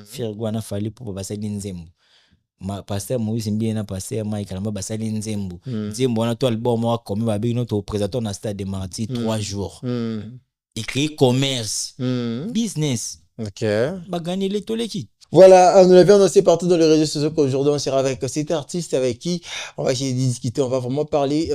faire gwana fali pour basali nzembo pasteur Moïse Mbiena pasteur Mike Alamba basali nzembo nzembo wana to album wa comme ba bino to présenter na stade de Martyrs 3 jours écrit commerce business ba gagner les toleki. Voilà, nous l'avions annoncé partout dans les réseaux sociaux qu'aujourd'hui on sera avec cet artiste avec qui on va essayer de discuter, on va vraiment parler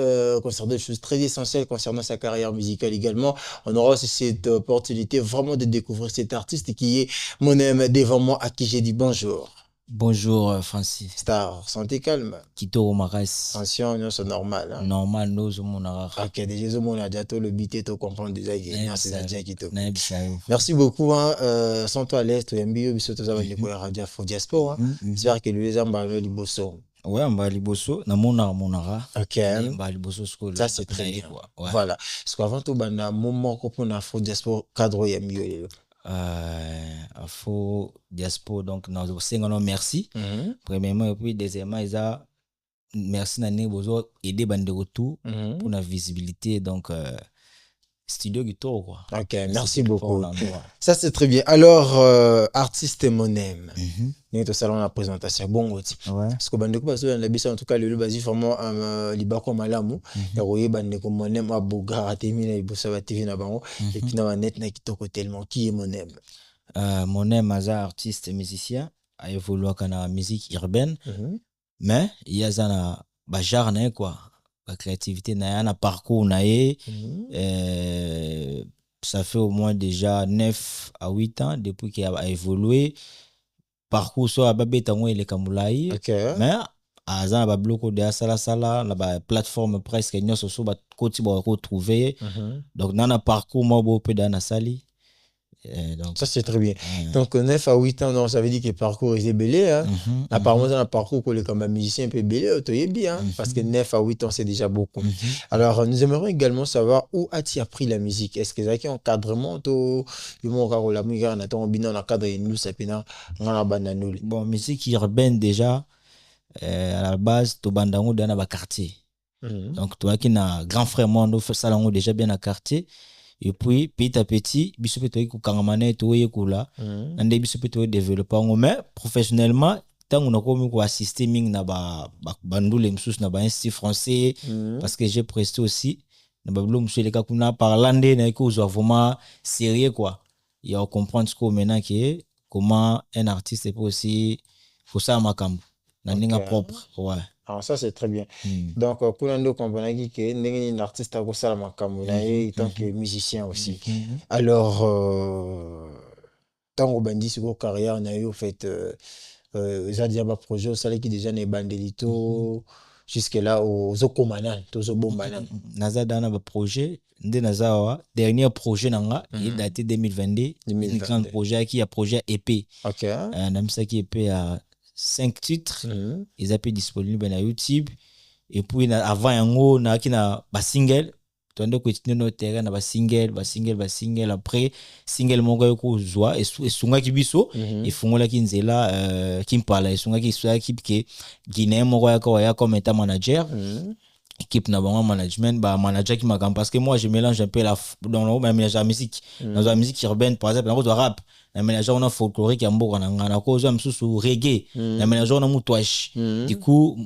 concernant des choses très essentielles concernant sa carrière musicale également. On aura aussi cette opportunité vraiment de découvrir cet artiste qui est Monem devant moi, à qui j'ai dit bonjour. Bonjour Francis. Star, santé calme. Kitoro Maras. Attention, non, c'est normal. Hein? Normal, nous sommes ok, déjà, on a déjà tout le bité, tout comprendre déjà. Merci beaucoup. Hein. Sans toi à l'est, tu as mis sur tes amis de Radio Afro Diaspora. J'espère que les gens vont liboso. Ouais, on va liboso. Na monara. Ok. On va liboso school. Ça c'est très bien. Ouais. Voilà. Parce qu'avant tout, on a un moment qu'on a Afro Diaspora cadre et mieux. Afro Diaspora donc nous avons merci premièrement et puis deuxièmement ils a merci nani bozo aider bande retour pour la visibilité donc studio guitar quoi. Ok, merci beaucoup. Ça c'est très bien. Alors artiste Monem. Nous salon la présentation bon aussi. Parce que bande ko baso na bisa en tout cas le basi vraiment libako malamu ya roye bande ko Monem abuga atemina ibosa ba TV na bango et puis na net na kitoko tellement qui est Monem. Monem aza artiste musicien a évolué dans la musique urbaine mais il y a ça ba genre na quoi la créativité na un parcours na ça fait au moins déjà 9 à 8 ans depuis qu'il a évolué parcours so ababe tango ele kamulai mais aza ba bloko de sala na ba plateforme presque nyoso so ba koti ba retrouver donc dans un parcours moi bo pe dans sali. Donc, ça c'est très bien. Donc 9 à 8 ans, donc, ça veut dire que le parcours est belé. Hein? Apparemment, dans le parcours, comme un musicien peut belé, tu bien. Parce que 9 à 8 ans, c'est déjà beaucoup. Alors, nous aimerions également savoir où as-tu appris la musique. Est-ce que tu as un encadrement? Bon, musique urbaine déjà, à la base, tu as dans le quartier. Donc, tu as un grand frère, moi, nous faisons déjà bien dans le quartier. Et puis petit à petit biso pe toyi ko kangamane toyi kula nande biso pe toyi développer mais professionnellement tant on a comme ko assister ming na ba bandule msus na ba institut français parce que j'ai presté aussi na ba blo monsieur les ka kuna parlande na ko zo vraiment sérieux quoi il y a comprendre ce qu'on maintenant que comment un artiste peut aussi faut ça makambo na ninga propre ouais. Alors ça c'est très bien. Donc pour nous comprendre que un artiste a ça en tant que musicien aussi. Alors tant qu'on bandit sur carrière on a eu en fait j'ai déjà un projet ça qui déjà n'est bandelito jusque là aux okomanan tous au bombanan. Naza dans un projet de Nazawa dernier projet nanga il daté 2022 un grand projet qui a projet EP. OK. On ça qui EP à 5 titres ils appellent disponible sur YouTube et puis avant yango na kina ba single tondo ko tino no terrain na ba single après single mongo ko zwa et sunga kibiso et fungola kinzela kimpala et sunga kiswa équipe ke Guinée mongo ya comme état manager équipe na bango management ba manager qui magam parce que moi je mélange un peu dans le mélange la musique dans la musique urbaine par exemple dans rap na mélange on a folklorique ya mboka na ngana ko zo msusu reggae na mélange on a mutwash du coup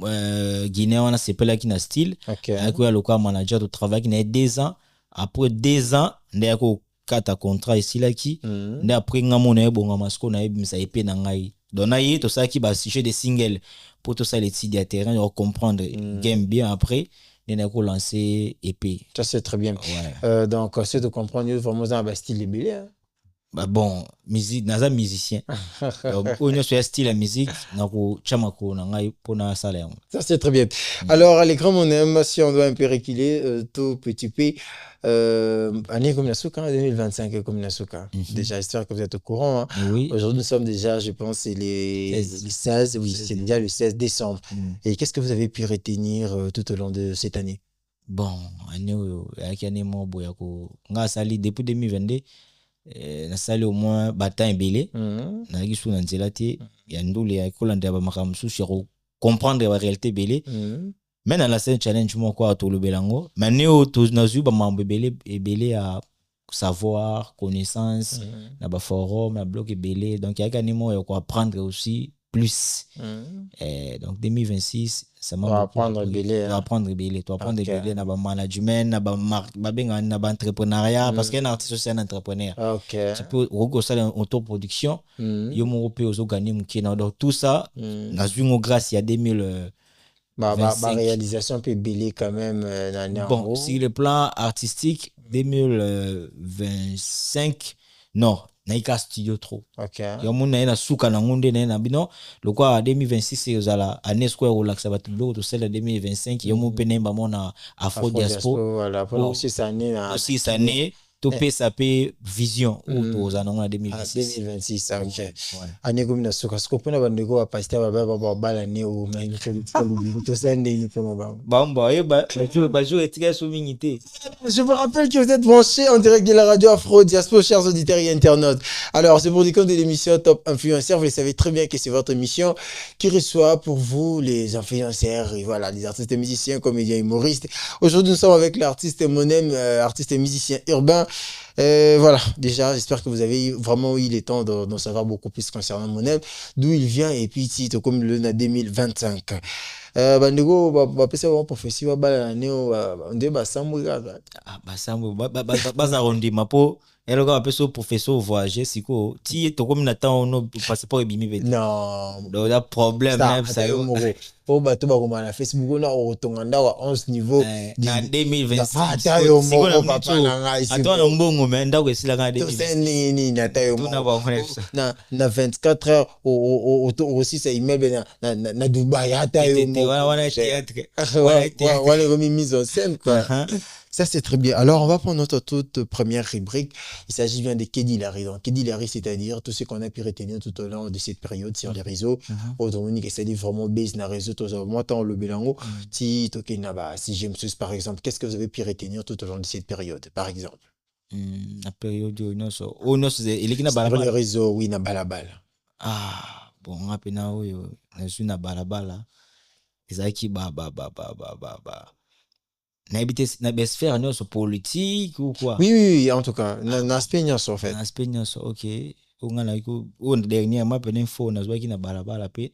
Guinée on a sepela qui na style avec le local manager de travail qui na 2 ans après 2 ans ndeko kata contrat ici là qui nda après ngamona ebonga masko na ebimisa epé na ngai dona yi to ça qui ba sujet des singles pour tout ça les titres à terrain de comprendre game bien après on a lancé EP. Ça c'est très bien. Ouais. Donc c'est de comprendre vraiment dans le style belé hein. Bah bon musique naza musicien on a sur style la musique na ko chamako na ngai pona salaire. Ça c'est très bien. Alors les grands on aime si on doit un peu reculer tout petit peu année comme la Souka 2025 comme la Souka. Déjà j'espère que vous êtes au courant hein. Oui. Aujourd'hui nous sommes déjà je pense c'est les 16 oui, c'est déjà le 16 décembre. Et qu'est-ce que vous avez pu retenir tout au long de cette année? Bon, année mo boya ko nga sali depuis 2022 na sali au moins bataille belé na gisu na nzela te ya ndule ya kolanda ba makamsu sur comprendre la réalité belé mais dans la scène challenge mo quoi to le belango mais néo to nazu ba mambo belé et belé à savoir, connaissance, na ba forum, na blog belé. Donc, il y a carrément quoi apprendre aussi plus. Donc, 2026, ça m'a beaucoup apprendre belé. Tu apprendre belé. Tu apprendre belé, na ba management, na ba entrepreneuriat, parce qu'un artiste aussi un entrepreneur. Tu peux regarder en autoproduction, yo mon peut aussi gagner mon donc tout ça, na une grâce il y a 2000 ma réalisation peut belé quand même bon, sur le plan artistique 2025 non naika studio trop yo mona na suka na ngunde na bino lokwa 2026 yozala année square relaxa batu bloco to celle 2025 yo mo penemba mona afro diaspora voilà pour aussi cette année to pesa pe vision ou to en 2026 ok année comme na suka sko pona bandeko ba pasteur ba bala ne o na to sende ni pour ba ba jour etika so mingité. Je vous rappelle que vous êtes branchés en direct de la radio Afro Diaspora, chers auditeurs et internautes. Alors, c'est pour du compte de l'émission Top Influenceurs. Vous le savez très bien que c'est votre émission qui reçoit pour vous les influenceurs et voilà, les artistes et musiciens, comédiens, humoristes. Aujourd'hui, nous sommes avec l'artiste Monem, artiste et musicien urbain. Voilà, déjà, j'espère que vous avez vraiment eu le temps d'en savoir beaucoup plus concernant Monem, d'où il vient et puis titre comme le 2025. Bandego ba pesa ba professeur ba la neo nde ba sambu kaka ba sambu ba za rondi mapo elo ka pesa professeur voyager siko ti to comme na temps no passeport ebimi be non do da problème na ça yo po ba to ba ko na Facebook na o tonga ndawa 11 niveau na 2026 ata yo mo papa na ngai si ato mbongo me ndako esila ka 2026 ni na ta yo na 24 heures aussi ça email na Dubai ata yo wana théâtre wana remis mise en scène quoi. Ça, c'est très bien. Alors, on va prendre notre toute première rubrique. Il s'agit bien de Kedi Larry. Donc, Kedi Larry, c'est-à-dire tout ce qu'on a pu retenir tout au long de cette période sur les réseaux. C'est-à-dire vraiment base dans les réseaux. Moi, tant le bilango, si j'aime ce, par exemple, qu'est-ce que vous avez pu retenir tout au long de cette période, par exemple? La période où nous sommes. Il est sur les réseaux, oui, na balabala. Ah, bon, on a peine à où je suis na balabala. C'est qui ba. Na sphère non politique ou quoi? Oui, en tout cas, na spéniance en fait. Na spéniance, ok. On a on dernièrement peine info na zwa ki na balabala pe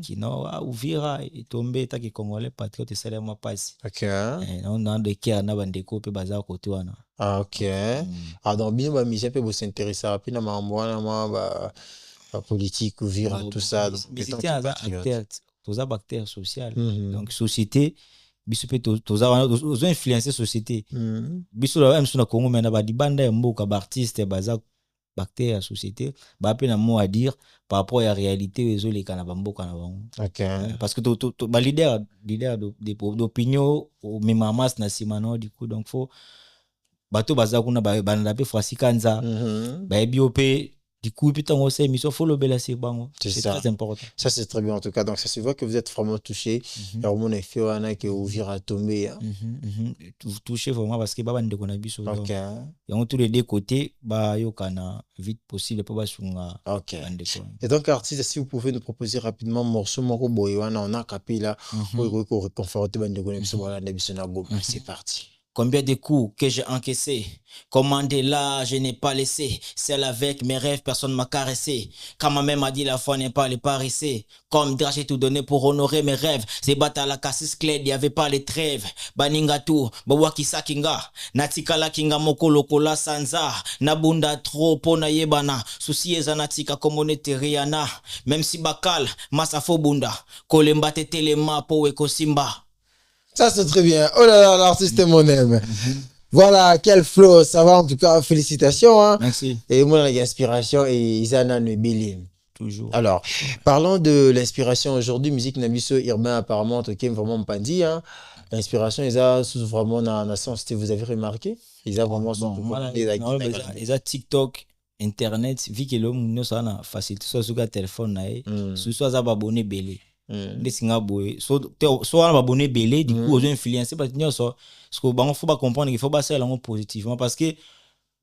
qui non Uvira et tombé ta ki congolais patriote seulement passe. OK. On a de kia na bandeko pe baza côté wana. Ah OK. Ah donc bien ba mission pe bo s'intéresser puis na mambo wana ba politique Uvira tout ça donc c'était un acteur toza acteur social donc société biso pe toza influencer société biso la même sur na Congo mais na ba dibanda ya mboka ba artiste baza acteur ya société ba pe na mot à dire par rapport à la réalité les les kana ba mboka na bango. OK. Parce que ba leader d'opinion au même masse na simano du coup donc faut bato baza kuna ba na pe Frasi Kanza ba biopé du coup putain on sait mission faut le bela c'est bon c'est très important. Ça c'est très bien en tout cas donc ça se voit que vous êtes vraiment touché par mon effet wana que Uvira tomber touché vraiment parce que baba ndeko na biso donc et on tous les deux côtés ba yokana vite possible pour ba sunga. OK. Et donc artiste si vous pouvez nous proposer rapidement morceau moko boy wana on a capé là pour réconforter bandeko na biso wala na biso na go c'est parti. Combien de coups que j'ai encaissés, commandé là, je n'ai pas laissé. Celle avec mes rêves, personne m'a caressé. Quand ma mère m'a dit la foi n'est pas les parisser. Comme drap, j'ai tout donné pour honorer mes rêves. C'est battre à la cassis clé, y avait pas les trêves. Baninga tout, bawaki sakinga. Natika la kinga moko lokola sanza. Nabunda trop pona yebana. Souci eza natika komonete riana. Même si bakal, masafo bunda. Kolemba telema po weko simba. Ça, c'est très bien. Oh là là, l'artiste Monem. Voilà, quel flow. Ça va, en tout cas, félicitations. Hein. Merci. Et moi, l'inspiration et Isana Nubilim. Toujours. Alors, parlons de l'inspiration aujourd'hui. Musique Nabiso urbain, apparemment, tu aimes vraiment Pandi. Hein. L'inspiration, ils ont vraiment dans la sens, vous avez remarqué? Ils ont vraiment ils ont TikTok, Internet, vu que l'homme nous a facilité, soit sur le téléphone, soit à abonné belé. Des singa boy so on va abonner belé du coup aux influenceurs parce que bon faut pas comprendre qu'il faut pas ça langue positivement parce que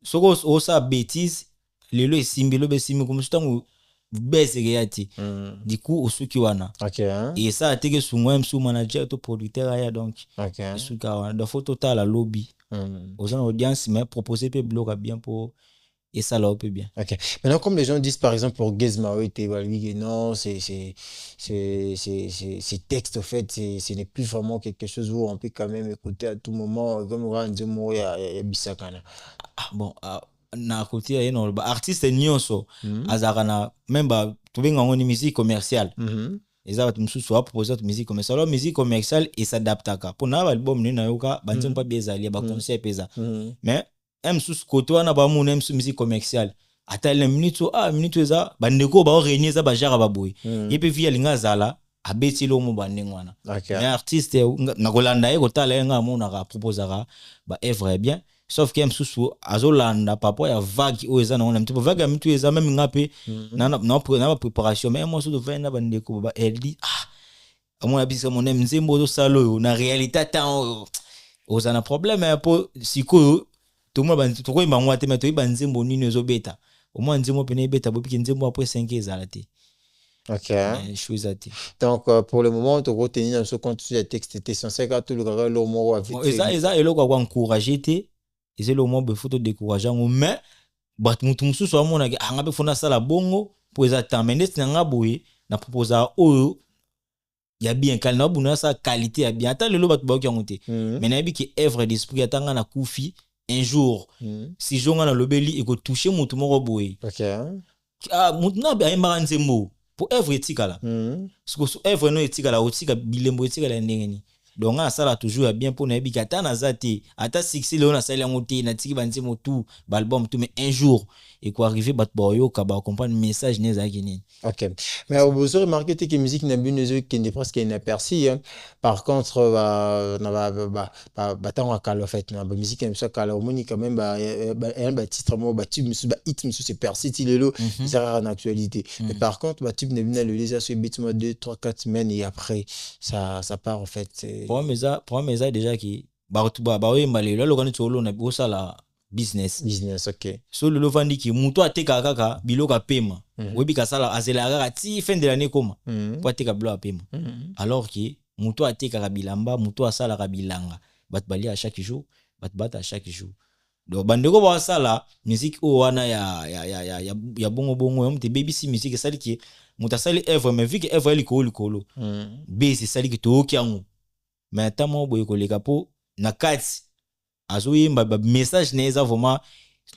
so ça bêtise le est simbi comme ça vous baisse réalité du coup au ceux qui wana et ça a été que sous moi sous manager to producteur aya donc OK sous ka da photo ta la lobby aux gens audience mais proposer peu bloc bien pour et ça là peut bien. Ok. Maintenant, comme les gens disent par exemple pour Gizma, non, ces textes, en fait, ce n'est plus vraiment quelque chose où on peut quand même écouter à tout moment. Comme on dit, il y a Bissakana. Bon, na côté il y a un artiste nyonso azarana même ba tu venga ngoni musique commerciale. Et ça va te me proposer de musique commerciale. Alors musique commerciale et s'adapte à pour na album ni na yoka banzim pas bien zali ba concert pesa. Mais m sous côté wana ba mu nem sous musique commerciale. Ata le minute minute za bandeko ba réunir za ba jara ba boy. Et puis via linga zala abeti lo mo bandeng wana. Mais artiste na kolanda e ko tala nga mo na proposera ba œuvre bien. Sauf que msusu azolanda papa ya vague oza na on petit peu vague ya mitu eza même ngape na préparation mais moi surtout vena bandeko ba elle dit moi abisa mon nzembo do salo na réalité tant oza na problème pour siko tout le monde to ko imba te mais to iba nzembo nini ezobeta au moins nzembo pene beta bopiki nzembo après 5 ezalati. Ok. Donc, pour le moment, tu retenir dans ce compte sur les textes, tu es censé que tout le gars le mot avec. Et là, quoi encourager te. Et c'est le moment de photo décourageant mais bat mutu mususu wa mona anga be fona sala bongo pour exactement mais nest nga boye na proposa oyo ya bien kal na buna sa qualité ya bien ata lelo bat ba ki ngote mais na bi ki œuvre d'esprit atanga na kufi un jour si jonga na lobeli e ko toucher mutu moko boye. OK. Mutu na ba yemba nzembo pour œuvre etika la parce que œuvre no etika la otika bilembo etika la ndengeni. Donc ça là toujours bien pour nabi kata na zati ata succès le na sala ngote na tiki banzi motu album tout mais un jour et quoi arriver bat boyo ka ba comprendre message neza kini. OK. Mais vous aurez remarqué que la musique n'a plus qui est presque inaperçue hein. Par contre ba tant ka le fait na musique comme ça ka la moni quand même ba titre mo ba tube ba hit c'est persiste il est là c'est rare en actualité. Mais par contre ba tube n'a plus le déjà sur beat moi 2 3 4 semaines et après ça part en fait. Pour moi déjà qui ba oyemba lelo lokani tsolo na bosa la business OK. So le vandi ki muto ateka kaka biloka pema webi kasala azela kaka ti fin de l'année koma po ateka bilo pema alors que muto ateka ka bilamba muto asala ka bilanga bat bali à chaque jour bat à chaque jour donc bandeko ba sala musique o wana ya bongo yom te baby si musique sali ki muta sali œuvre mais vu que œuvre likolo base sali ki to kiango mais tamo boy ko leka po na kati azoyemba ba message neza vraiment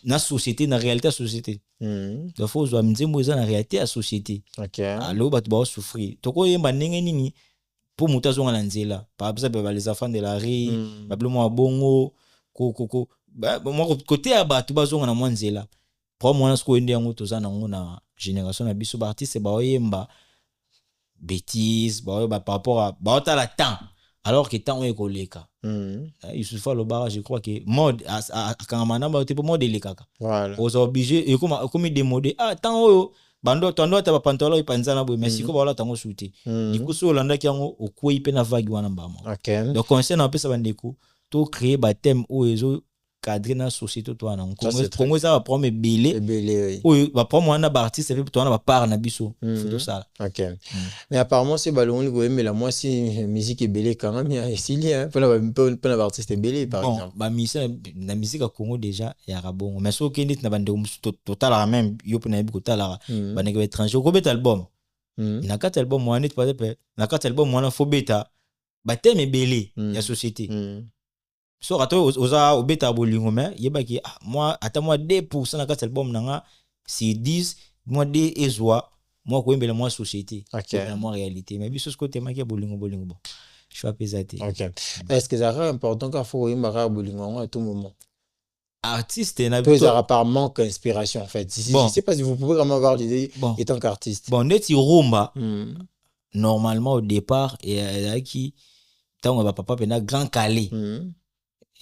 na société na réalité société donc faut zo mzembo eza na réalité à société. OK. Alors bat ba souffrir toko yemba ndenge nini pour muta zonga na nzela par exemple ba les enfants de la rue ba blomo bongo ko ba mo côté ya ba tu ba zonga na mwanzela pour moi na sko ende yango toza na ngona génération na biso ba artiste ba oyemba bêtise ba par rapport à ba ta la temps alors que tant est koleka il se fait le barrage je crois que mode quand manamba te mode le kaka voilà aux obligé et comme démodé tant oyo bando tondo ta pantalo ipanzana bo mais siko bala tango shooter dikuso olanda kiango okoi pe na vague wana mbama. OK. Donc conseil na pesa bandeko to créer ba thème oyo cadre na société to wana Congo ça va prendre belé oui va prendre wana ba artiste fait to wana ba part na biso photo ça. OK. Mais apparemment c'est ballon le mais la moi si musique est belé quand même il y a ici hein pour la artiste belé par exemple ba la musique à Congo déjà ya rabongo mais so kende na bande total même yo pona bi ko tala ba nek étranger ko bet album na kat album wana peut être na kat album wana fo beta ba thème belé ya société. So rato oza obeta bolingo mais yebaki moi ata moi 2% na kati album nanga si 10 moi 2 ezwa moi ko embela moi société na moi réalité mais biso ce côté maki bolingo bon je suis apaisé. OK. Est-ce que ça est important qu'il faut yemba bolingo à tout moment artiste na plutôt ça par manque d'inspiration en fait je sais pas si vous pouvez vraiment avoir l'idée étant qu'artiste bon neti rumba normalement au départ et qui tant va papa pena grand calé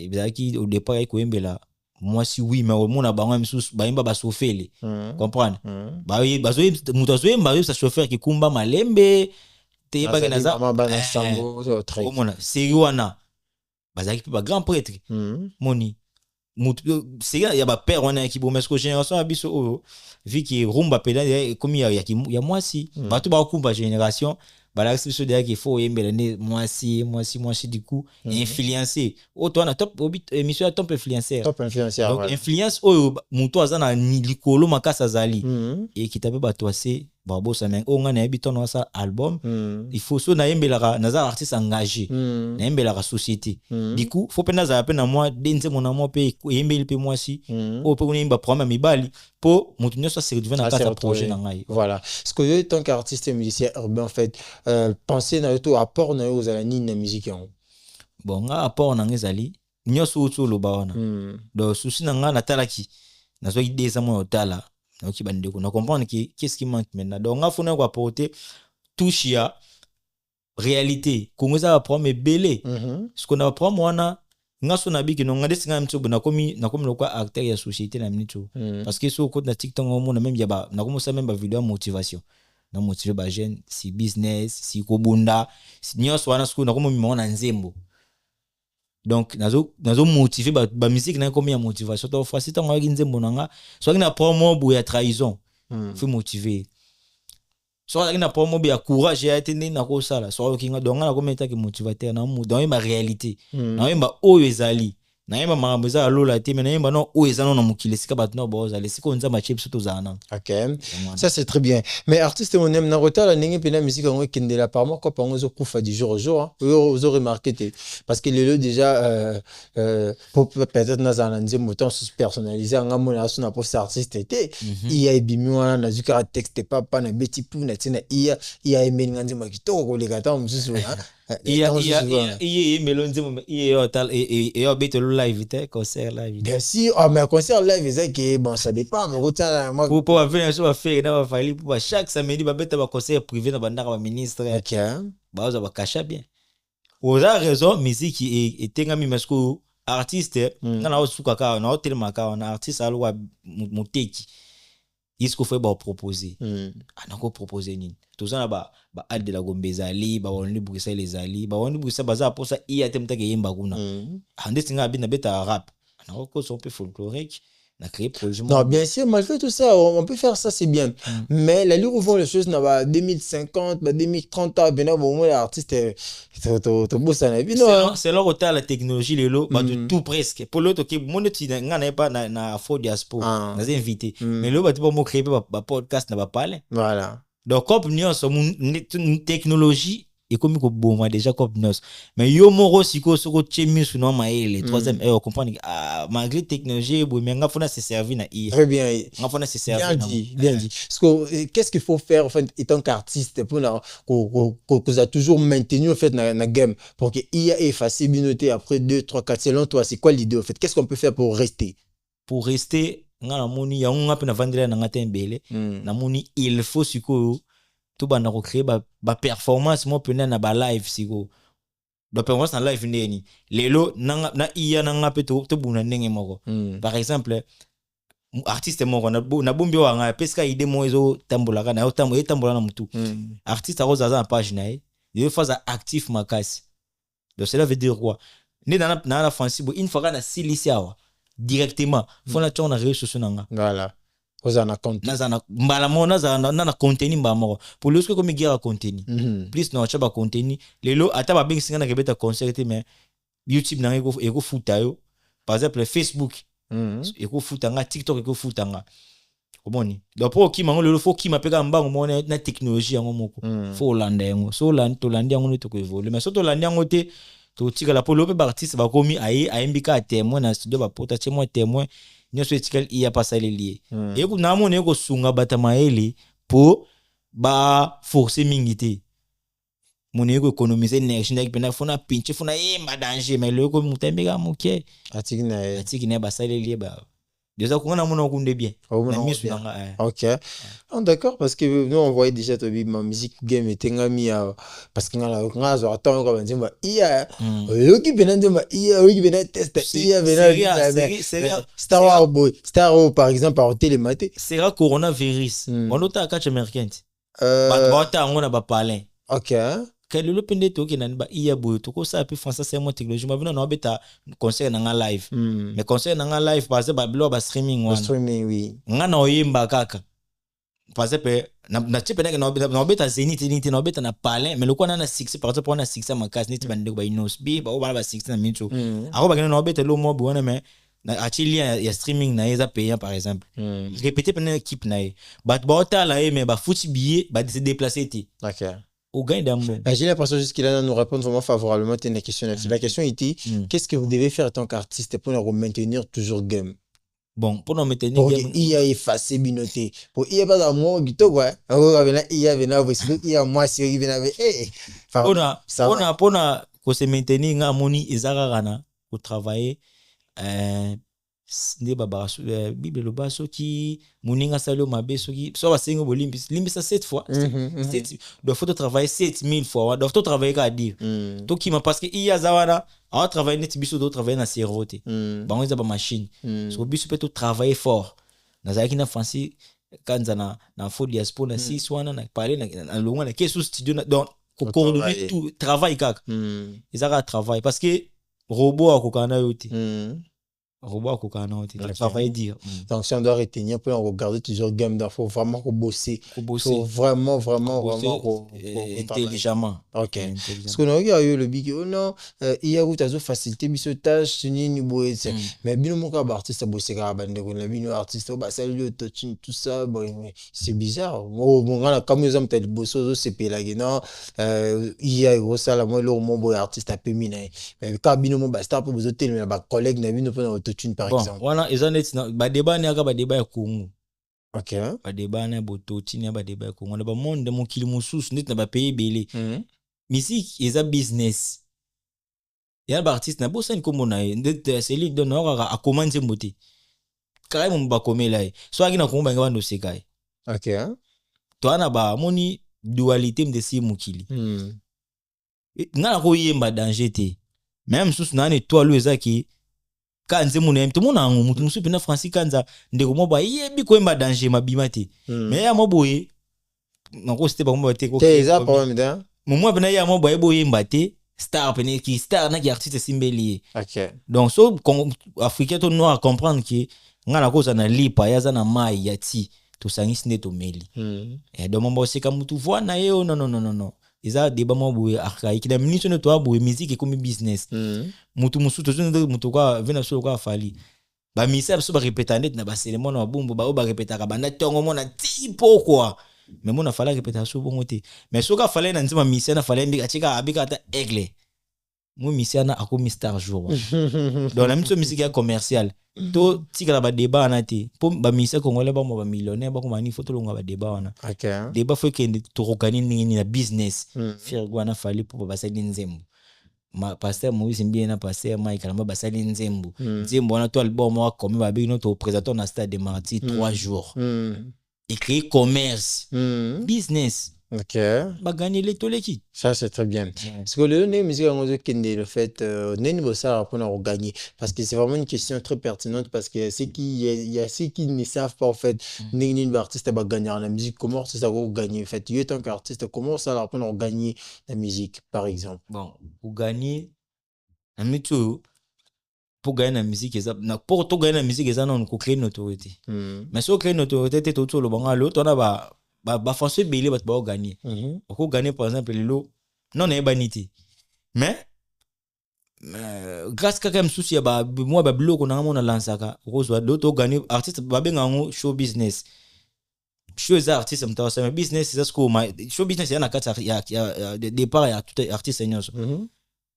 et bien qui au départ ko embela moi si oui mais au monde ba ngam sous ba imba ba sofele comprendre ba zo muto zo imba ça chauffeur qui kumba malembe te ba na za ba sango très au monde c'est wana ba za ki ba grand prêtre moni muto c'est ya ba père wana ki bo mais que génération abiso vu qui rumba peda comme ya moi si ba to ba kumba génération Voilà, c'est ce qu'il faut aimer moi si du coup influencer. Oh toi na top émission top influenceur. Top influenceur. Donc influence oh muto azana ni likolo makasa zali et qui tape ba toi c'est babo ça mais on a habité dans ça album. Il faut so na yembela na za artiste engagé. Na yembela la société. Du coup, faut pena za pena moi denze mon amour pe yembeli pe moi si. Oh pe on yemba programme mibali pour mutunyo ça se retrouver dans quatre projet na ngai. Voilà. Ce que tant qu'artiste et musicien urbain en fait penser na to apport na aux alani na musique en. Bon, nga apport na ngezali nyoso utu lo baona. Donc souci na nga natalaki. Na zo idée ça moi otala. Na ki bandeko na comprendre que qu'est-ce qui manque maintenant. Donc nga fona ko apporter touche ya réalité. Kongo za apprendre belé. Ce qu'on apprend moi na nga so na biki no nga desinga mtsobo na komi lokwa acteur ya société na minito. Parce que so ko na TikTok ngo na même ya ba na komo sa même ba vidéo motivation. Na motiver ba jeune si business si kobunda si nyos wana sko na komo mi mona nzembo. Donc nazo motiver ba musique na komi ya motivation to fa si to ngaki nzembo nanga so na promo bu ya trahison. Faut motiver. So na promo bu ya courage ya tene na ko sala so kinga donga na komi ta ki motivateur na mu dans ma réalité. Na yemba oyo ezali. Na yemba makambo a lola te mais na yemba no oyo ezana na mukile sika batno boza le siko nza ma chips to zana. OK. Ça c'est très bien. Mais artiste on aime na rota ningi pena musique ngo kendela par moi ko pango zo kufa du jour au jour. Vous aurez remarqué parce que le déjà peut-être na zana nzembo temps personnalisé nga mona so na post artiste était il y a ebimi wana na zuka texte papa na beti pu na tina il y a emenga nzembo kitoko le gata mususu. Il melonzi il hotel et obite le live te concert live. Bien sûr, mais concert live c'est que bon ça dépend mais autant moi pour venir sur faire na fali pour chaque samedi ba beta ba concert privé na bandaka ba ministre. OK. Ba za ba cacha bien. Aux raison musique et tengami masko artiste na osuka ka na hotel maka na artiste alwa muteki. Isko fait ba proposer. Anako proposer nini? Tozana ba ad de la gombezali ba wonli bugisa les ali ba wonli bugisa baza pour ça iya temta ke yemba kuna. Ande singa bi na beta rap. Anako so peu folklorique na créer projet. Non, bien sûr, malgré tout ça, on peut faire ça, c'est bien. Mais la lure où vont les choses, na 2050, 2030 ans, ben bon l'artiste to bossa na bino. C'est là où t'as la technologie les lots, bah de tout presque. Pour l'autre qui monde tu n'as pas na faux diaspora, na invité. Mais là bah tu peux me créer ba podcast na ba parler. Voilà. Donc comme nous sommes une technologie et comme ko bon déjà comme nous mais yo moro siko soko chemi suno maele troisième et on comprend malgré technologie bo mais nga fona se servir na i très bien nga fona se servir bien dit parce que qu'est-ce qu'il faut faire en fait étant qu'artiste pour que ça toujours maintenu en fait na game pour que IA effacer binoté après 2 3 4 selon toi c'est quoi l'idée en fait qu'est-ce qu'on peut faire pour rester nga na moni ya nga pe na vandela na ngata mbele na moni il faut siko tout bana ko créer ba performance mo pena na ba live siko ba performance na live ndeni lelo na iya na nga pe to buna ndenge moko par exemple artiste moko na bombi wanga peska ide mo ezo tambola kana yo tambola na mutu artiste aroza za page na ye faza actif makasi donc cela veut dire quoi ne na la France bo une fois na silisia directement faut na tourner réseaux sociaux nanga voilà ozana compte nazana mbala mona na contenu mbamo pour lorsque comme guerre contenu plus na chaba contenu lelo ata ba bing singa na kebeta concert mais YouTube na eko futa yo par exemple Facebook eko futa nga TikTok eko futa nga komoni donc pour ki mango lelo faut ki mapeka mbango mona na technologie yango moko faut landa yango so to landa yango to ko évoluer mais so to landa yango te to tika la polo pe artiste ba komi aimbika témoin na studio ba pota témoin nyoso etikal iya pasale lié et ko na mona ko sunga batama ele pour ba forcer mingité mona ko économiser énergie na pena fona pinche fona ma danger mais le ko mutembeka moké atiki na basale lié ba déjà qu'on a mon okunde bien OK d'accord parce que nous on voyait déjà to ma musique game était ngami parce que nga zo attend ko banzimba iya yoki benandema iya yoki benat test iya benat Star Wars par exemple par télématé c'est la coronavirus on nota catch américain ba ngona ba parler OK que le pende to ki nan ba iya boyo to ko sa pe français c'est moi technologie ma bino na beta concert na live mais concert na live parce ba bilo ba streaming oui nga na oyemba kaka par exemple na chepe na obeta Zénith ni na obeta na Palin mais lokwa na succès par exemple on a succès makasi neti bandeko ba Inosbi ba ba succès na mincho ako ba na obeta lo mo bona mais na achili ya streaming na eza payant par exemple répéter pendant équipe na bat ba otala mais ba futi billet ba se déplacer ti OK au gain d'amour. J'ai l'impression juste qu'il a nous répondre vraiment favorablement à une question. La question était qu'est-ce que vous devez faire en tant qu'artiste pour nous maintenir toujours game? Bon, pour nous maintenir game. Il y a effacé binoté. Pour il y a pas d'amour du tout quoi. Il y a vena il y a moi si il vena on a pour se maintenir ngamoni ezaka kana pour travailler nde baba bible lo baso ki muninga salo mabe soki so ba sengo limbisa 7 fois doit faut travailler 7000 fois doit faut travailler ka dire to ki ma parce que il y a zawana a travailler net biso do travailler na serroté bango za ba machine so biso peut travailler fort na zaki na fancy kanza na fo diaspora na 6 wana na parler na longa na kesu studio donc coordonner tout travail kaka ezaka travail parce que robot akokana yote robot akokana yote ça va dire donc si on doit retenir pour regarder toujours game d'or faut vraiment bosser faut vraiment intelligemment. OK parce que on a eu le big non il y a eu des facilité biso tâche ni boetse mais bino moka ba artiste bosser ka bande ko na bino artiste ba salut touching tout ça bon c'est bizarre bon là comme nous sommes tel bosso c'est pelagi non il y a eu ça la moi le mon artiste a pémina mais ka bino mo ba star pour vous hôtel mais ba collègue na bino pour autotune par exemple voilà ils en est ba débat ne ka ba débat ya Congo. OK ba débat na bototine ba débat ya Congo na ba monde mokili mususu ndeti na ba pays belé musique eza business ya ba artiste na bosa nkombo na ndeti c'est lui donne a commencer mbote kare mo ba komela so akina komba ngaba ndo sekai. OK to ana ba moni dualité mdesi mokili ngana ko yemba danger te même sous na ne toi lo ezaki kanze mona mto mona mutu musu pena Francis kanza ndeko moba yebi ko yemba danger mabima te mais ya moboye nako c'était ba moba te ko c'est ça problème da moi pena ya moba yebo yemba te star pena ki star na ki artiste simbeli. OK donc so africain to noir comprendre que ngana ko za na lipa ya za na mai ya ti to sangisi nde to meli et donc mo seka mutu voix na yo non eza débat mo boye archaïque da minute no to aboye musique comme business mutu musu to mutu kwa vena so kwa fali ba misa so ba répéter net na ba cérémonie na bumbu ba répéter ka banda tongo mona ti pourquoi mais mona fala répéter so bongo te mais so ka fala na nzima misa na fala mbika chika abika ta aigle mo misa na akomi star jour donc la musique ya commercial to tika ba débat na te po ba misa congolais ba mo ba millionnaire ba ko mani photo longa ba débat wana. OK débat faut que to rokani ni na business faire gwana fali po ba sali nzembo ma pasteur Moïse Mbie na pasteur Mike Kalamba ba sali nzembo wana to album wa comme ba bino to présenter na stade de Martyrs 3 jours et créer commerce business. OK ba gagner les toleki ça c'est très bien parce que le musique le fait neni bossa pour gagner parce que c'est vraiment une question très pertinente parce que c'est qui il y a ceux qui ne savent pas en fait neni artiste va gagner en la musique comment ça va gagner en fait tu es tant qu'artiste comment ça va pour gagner la musique par exemple. Bon pour gagner en métro pour gagner la musique pour to gagner la musique ça non ko créer une autorité mais so créer une autorité te to lo banga l'autre on a ba français belé ba gagner ko gagner par exemple le non e banité mais grâce quand même souci ba moi ba bloko na mona lansaka ko d'autres gagner artiste ba benga show business show artiste mta ça business c'est ce que show business yana kata ya départ ya tout artiste nyonso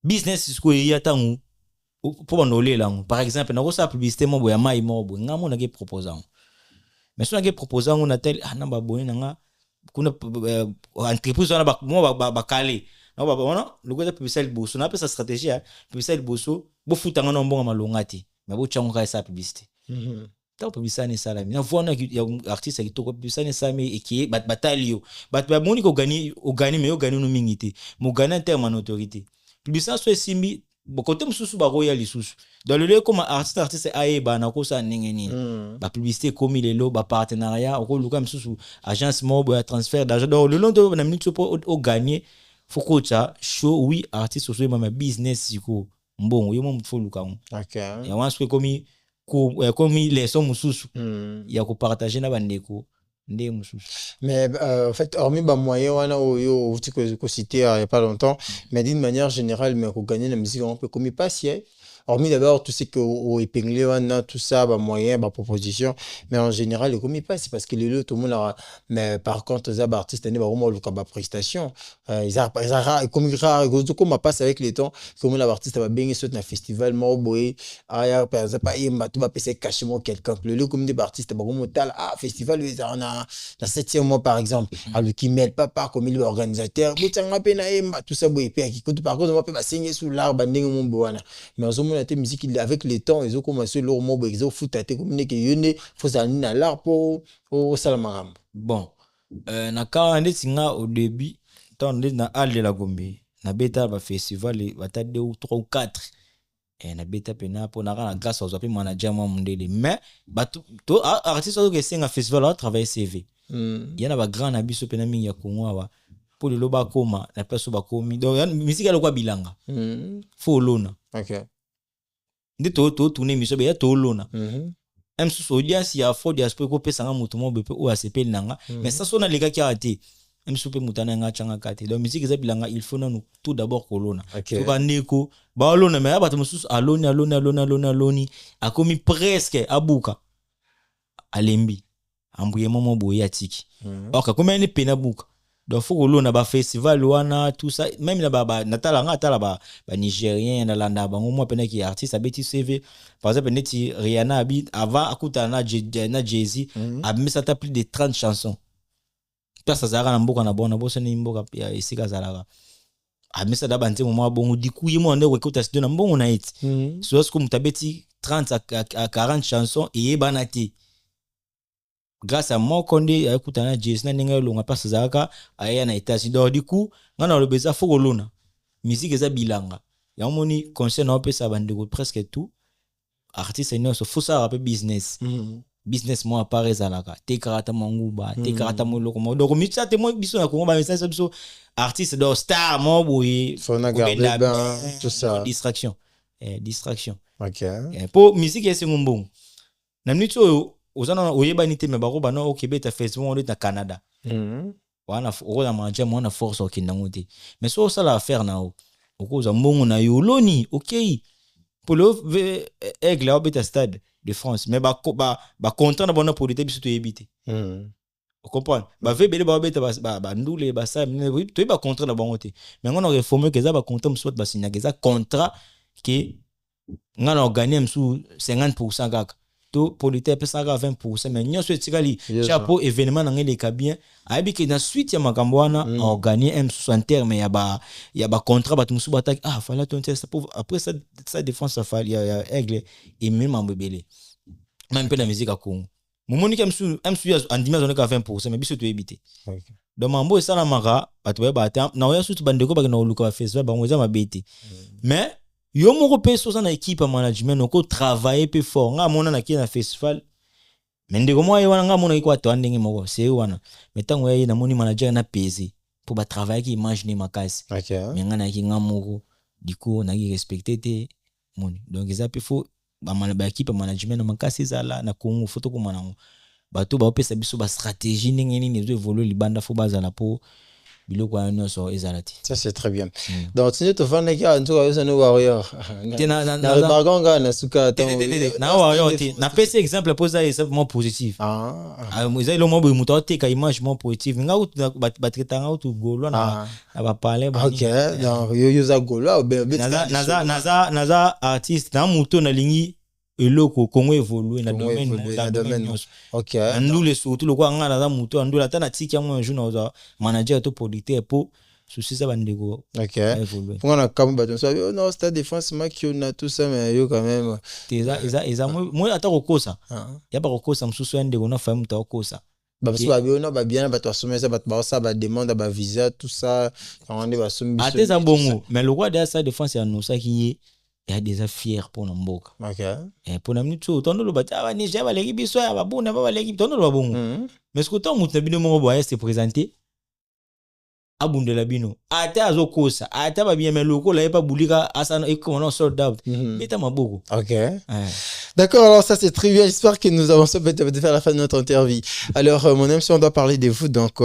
business c'est ce que ya tangu pour bandoler là par exemple na ko sa publicité mo boya mai mo bo ngamo na ke proposant mais si on a proposé on a tel namba boye nanga kuna entreprise on a ba calé non ba non le gars de publicité bosso on a sa stratégie publicité bosso bo futanga no mbonga malongati mais bo tchango ka sa publicité ta publicité ni sala na voix ya artiste qui to publicité ni sami et qui batalio ba moni ko gagner mais o gagner no mingité mo gagner en terme en autorité publicité so simbi bokote mususu ba royal lisusu dans le lieu comme artiste aeba na ko sa ningeni ba publicité comme lelo ba partenariat ko luka mususu agence mobo ya transfert d'argent dans le long de na minute pour au gagner faut ko cha show oui artiste so ma business siko mbongo yo mo mfo luka. OK ya wansu comme les sommes mususu ya ko partager na bandeko Mais en fait, hormis les moyens, on a cité il n'y a pas longtemps, mais d'une manière générale, mais pour gagner la musique, on peut comme il passe, hormis d'abord tout ce que épinglé, tout ça, bah moyen, bah proposition, mais en général, comme il passe, c'est parce que les deux, tout le monde a, mais par contre, les artistes, ils ont vraiment le prestation, ils ont comme il rare, comme passe avec les temps, comme l'artiste va bien sur un festival, moi, boy, par exemple, il m'a tout passer cachement quelqu'un, le comme des artistes, bah comme tal, festival, on a la 7e mois par exemple, alors qui mêle pas comme il est organisateur, tout ça, boy, par contre, on va signer sous l'arbre, mais la musique avec les temps ils ont commencé leur mot ils ont foutu comme que yone faut ça na l'art pour salamaram bon na ka ande singa au début tant na al de la Gombe na beta ba festival bata 2 ou 3 ou 4 et na beta pena pour na grâce aux appels manager moi mundele mais ba to artiste que singa festival a travailler CV yana ba grand na biso pena mingi ya Kongo pour le loba koma na peso ba komi donc musique ya lokwa bilanga faut lona OK nde to tourner mission be ya to lona so audience ya fo diaspora ko pesa nga mutu mo bepe o asepeli nanga mais ça sona lega ki ate so pe mutana nga changa kate donc musique za bilanga il faut nous tout d'abord kolona to ba neko ba lona mais ba mususu aloni akomi presque abuka alembi ambuye momo boya tiki ok comme ene pena buka donc faut kolona ba festival wana tout ça même na ba natala nga tala ba nigérien na landa bango mo pena ki artiste abeti CV par exemple neti Rihanna abi avant akuta na Jay-Z abimisa ta plus de 30 chansons place azara na mboka na bona bosa ni mboka ya esika zalaka abimisa da banze mo bongo diku yimo ande wekuta studio na mbongo na eti so est-ce que mutabeti 30 à 40 chansons et banati grâce à moi konde akutana Jay-Z na ninga longa place zaka aya na etage donc du coup ngana le beza foko lona musique eza bilanga ya moni concert na opesa bandeko presque tout artiste ino so faut ça rapper business business mo apparaît zalaka te karata manguba te karata mo loko mo donc mitsa te mo biso na Kongo ba message biso artiste do star mo boy faut na garder ben tout ça distraction OK pour musique ese ngombongo na mnitso ozana oyebani te me bako bana o Québec ta festival on est na Canada wana okoza manje mwana force okindango te mais so ça la affaire na okoza mbongo na yoloni OK pour le aigle au beta stade de France mais ba content na bona polité biso to yebite on comprend ba vebele ba beta ba ndule ba ça to ba contrat na bango te mais on réformer que ça ba contrat soit ba signer que ça contrat que ngana gagner msou 50% kaka to polité pesa 20% mais nyoso etikali chapeau événement na ngele ka bien abi que dans suite ya makambo wana on gagner M60 terme ya ba contrat ba tumusu ba fallait ton test pour après ça défense ça fallait ya aigle et même en bebele même peu la musique à Congo momoni ka msu andima zone ka 20% mais biso to ebité donc mambo ça na mara batu ba ta na oya sutu bandeko ba na oluka festival ba ngoza mabete mais yo moko peso na équipe management oko travailler peu fort nga mona na ki na festival mais ndeko moyo wana nga mona iko atwa ndenge moko c'est wana mais tango ya na moni manager na pesé pour ba travailler ki imaginer makasi mais nga na ki nga moko diko na ki respecter te moni donc ça peut faut ba équipe management na makasi zala na Kongo photo ko manango bato ba opesa biso ba stratégie ndenge nini zo évoluer libanda fo bazala po biloko ano so ezalati ça c'est très bien donc tu te vends que en tout cas ça nous warrior na baganga na suka ta na warrior na pese exemple pour ça c'est vraiment positif ils le mot muto te ka image mo positif nga batreta nga tu golo na ba parler OK donc yo za golo naza artiste na muto na lingi eloko Kongo évolue na domaine OK nous les surtout le quoi ngana za muto andula tana tiki ya un jour na manager to producteur pour souci ça bandeko OK pour na comme baton ça non c'est défense makio na tout ça mais yo quand même ils moi ata kokosa ya ba kokosa msusu ya ndeko na famu ta kokosa parce que ba ba bien ba to sommer ça ba ça ba demande ba visa tout ça on est ba sommer ate za bongo mais le roi de sa défense ya no ça qui ya déjà fier pour na mboka OK et pour na mnitso tondo lo bata ba Niger ba leki biso ya babuna ba leki tondo lo bongo mais ce que tant mutu bino mo boya se présenter abundela bino ata azokosa ata ba bien mais loko la pas bulika asana iko na sold out beta maboko OK D'accord, alors ça c'est très bien. J'espère que nous avançons peut-être vers la fin de notre interview. Alors, mon ami, si on doit parler de vous, donc,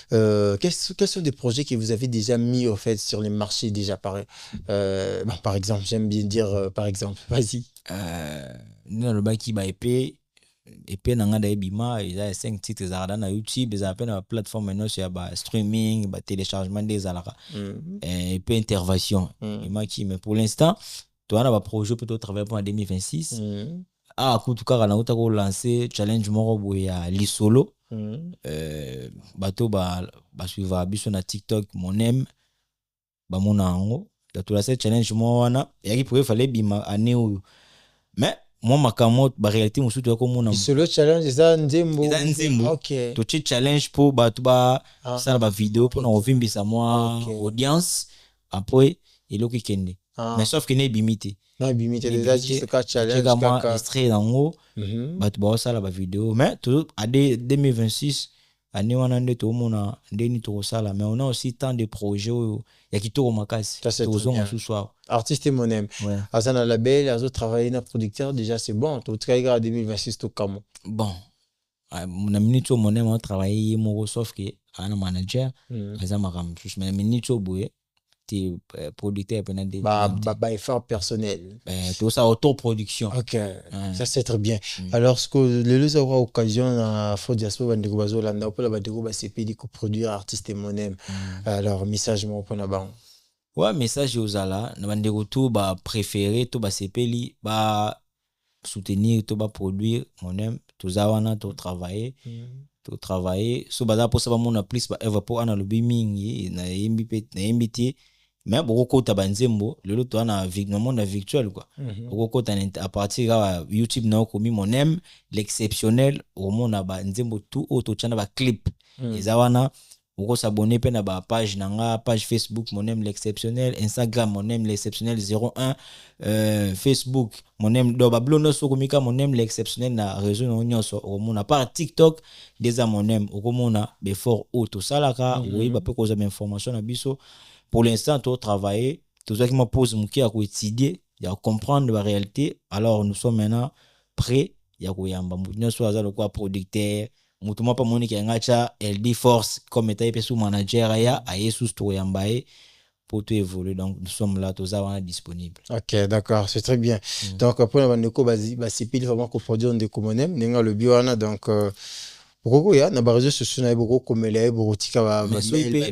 quels sont des projets que vous avez déjà mis au fait sur les marchés déjà par exemple, j'aime bien dire par exemple, vas-y. Nous, le bac qui va épée. Et puis, on a des bima, il y a 5 titres sur YouTube, il y a une plateforme maintenant sur le streaming, le téléchargement des alara. Et puis, intervention. Mais pour l'instant, tu as un projet pour travailler pour en 2026. En tout cas, on a lancé challenge moro ya lisolo. Bato ba suivre sur TikTok, mon aime, ba mon ango. Tu as challenge moro wana, et il pourrait falloir bima année ou mais moi makamot ba réalité musu to ko mona solo challenge za nzembo OK to challenge pour ba to ba ça ba vidéo pour on vimbisa moi audience après il est kende mais sauf que ne bimité déjà juste ka challenge kaka extrait dango ba to ba ça la ba vidéo mais tout à 2026 année wana nde to mona ndeni to sala mais on a aussi tant de projets ya kitoko makasi to zonga sous soir artiste monem azana label azo travailler na producteur déjà c'est bon to traiga 2026 to kamo bon mon ami to monem on travailler mo sauf que un manager azama kam mais minito boye ti producteur pendant des effort personnel tout ça autoproduction. OK ça c'est très bien alors ce que le lieu aura occasion à Afro Diaspora bandeko bazolanda pour la bandeko ba CPD ko produire artiste monem alors message mo pona ba ouais message aux ala na bandeko tout ba préférer tout ba CPD ba soutenir tout ba produire monem tout ça wana tout travailler so baza pour ça ba mona plus ba ever pour ana lobi mingi na mbiti mais beaucoup ta banzembo lelo to na monde virtuel quoi beaucoup ta à partir de YouTube na ko mi mon aime l'exceptionnel au monde na banzembo tout auto chana ba clip ezawana beaucoup s'abonner pe na ba page nanga page Facebook mon aime l'exceptionnel, Instagram mon aime l'exceptionnel 01 Facebook mon aime do bablono so komika mon aime l'exceptionnel na réseau no nyonso au monde à part TikTok déjà mon aime au monde before auto salaka oui ba pe ko za information na biso. Pour l'instant, tu travailler, tout ça qui me pose mon cœur à étudier, il y a comprendre la réalité. Alors nous sommes maintenant prêts. Il y a quoi nous sommes le quoi producteur, mutumo pas moni qui ngacha LD Force comme état sous manager ya a Jesus to yambaye pour tout évoluer. Donc nous sommes là, tous ça disponible. OK, d'accord, c'est très bien. Donc après on va nous c'est pile vraiment qu'on produire des commonem, n'enga le bioana donc beaucoup ya na réseaux sociaux na beaucoup comme les beaucoup tika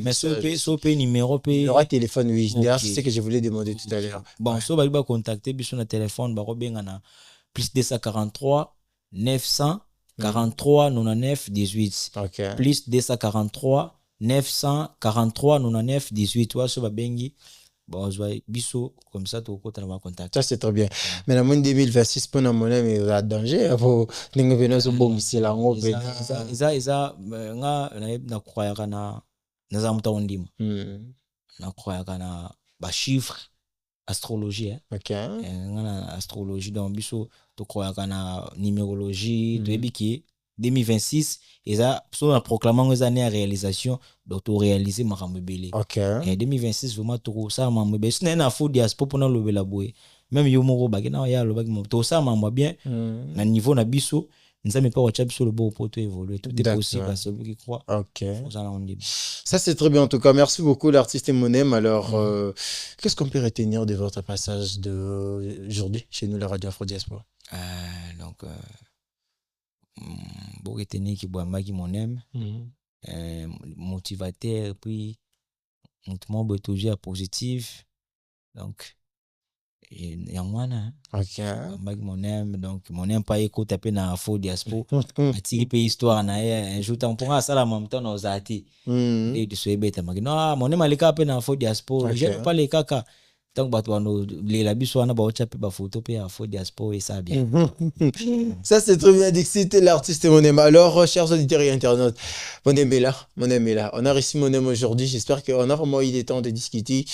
mais so numéro le téléphone oui d'ailleurs c'est ce que je voulais demander tout à l'heure bon so ba contacter biso na téléphone ba robenga na plus 243 943 99 18 plus 243 943 99 18 wa so ba bengi bon je vais biso comme ça tout côté va contact ça c'est très bien mais la mois 2026 pour na monnaie mais il danger pour ninga venir so bon ici là ngo isa nga na croire kana na za mta ndima na croire kana ba chiffre astrologie OK nga na astrologie donc biso to croire kana numérologie to ebiki 2026 et ça sur un proclamant les années à réalisation d'auto réaliser makambo belé OK et 2026 vraiment tout ça makambo belé c'est na fo diaspora pour na lobela boy même yo moko ba na ya loba tout ça makambo bien na niveau na biso nzambe pas watcha biso le beau pour tout évoluer tout est possible à celui qui croit. OK ça c'est très bien en tout cas merci beaucoup l'artiste Monem alors qu'est-ce qu'on peut retenir de votre passage de aujourd'hui chez nous la radio Afro Diaspora donc beaucoup tenir qui boit maki mon aime motivateur puis mouvement toujours positif donc et en moi OK maki mon aime donc mon aime pas écoute taper na Afro Diaspora atiri pe histoire na un jour tant pour ça la même temps nos ati et de se bête maki non mon aime alika pe na Afro Diaspora j'aime pas les kaka donc batouano les la biso na ba ochape ba photo pe Afro Diaspora et ça bien ça c'est très bien dit c'était l'artiste Monem alors chers auditeurs et internautes Monem est là on a reçu Monem aujourd'hui j'espère qu'on a vraiment eu le temps de discuter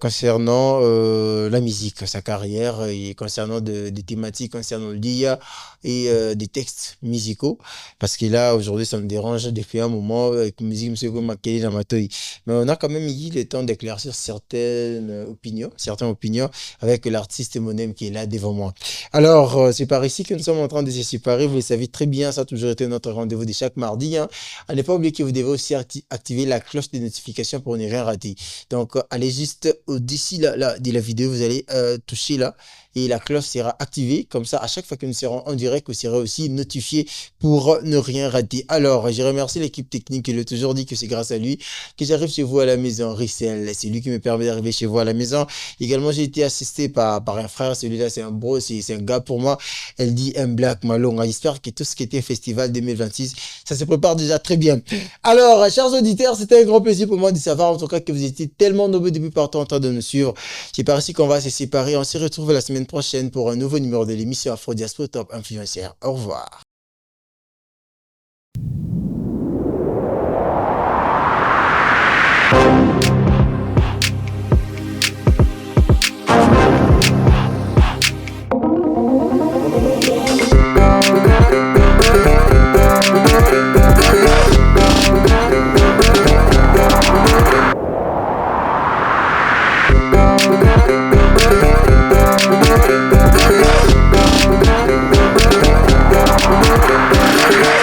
concernant la musique sa carrière et concernant des thématiques concernant l'IA et des textes musicaux parce que là aujourd'hui ça me dérange depuis un moment avec musique monsieur comme Makeli na matoi mais on a quand même eu le temps d'éclaircir certaines opinions certaines opinions avec l'artiste Monem qui est là devant moi. Alors, c'est par ici que nous sommes en train de se séparer. Vous le savez très bien, ça a toujours été notre rendez-vous de chaque mardi. Hein. À ne pas oublier que vous devez aussi activer la cloche de notification pour ne rien rater. Donc, allez juste au-dessus de la vidéo, vous allez toucher là et la cloche sera activée. Comme ça, à chaque fois que nous serons en direct, vous serez aussi notifié pour ne rien rater. Alors, je remercie l'équipe technique qui l'a toujours dit que c'est grâce à lui que j'arrive chez vous à la maison. Rissel, c'est lui qui me permet d'arriver chez vous à la maison. Également, j'ai été assisté par un frère. Celui-là, c'est un bro, c'est un gars pour moi. Elle dit un Black Malong. J'espère que tout ce qui était Festival 2026, ça se prépare déjà très bien. Alors, chers auditeurs, c'était un grand plaisir pour moi de savoir en tout cas que vous étiez tellement nombreux depuis partout en train de nous suivre. C'est par ici qu'on va se séparer. On se retrouve la semaine prochaine pour un nouveau numéro de l'émission Afro Diaspora Top Influenceur. Au revoir.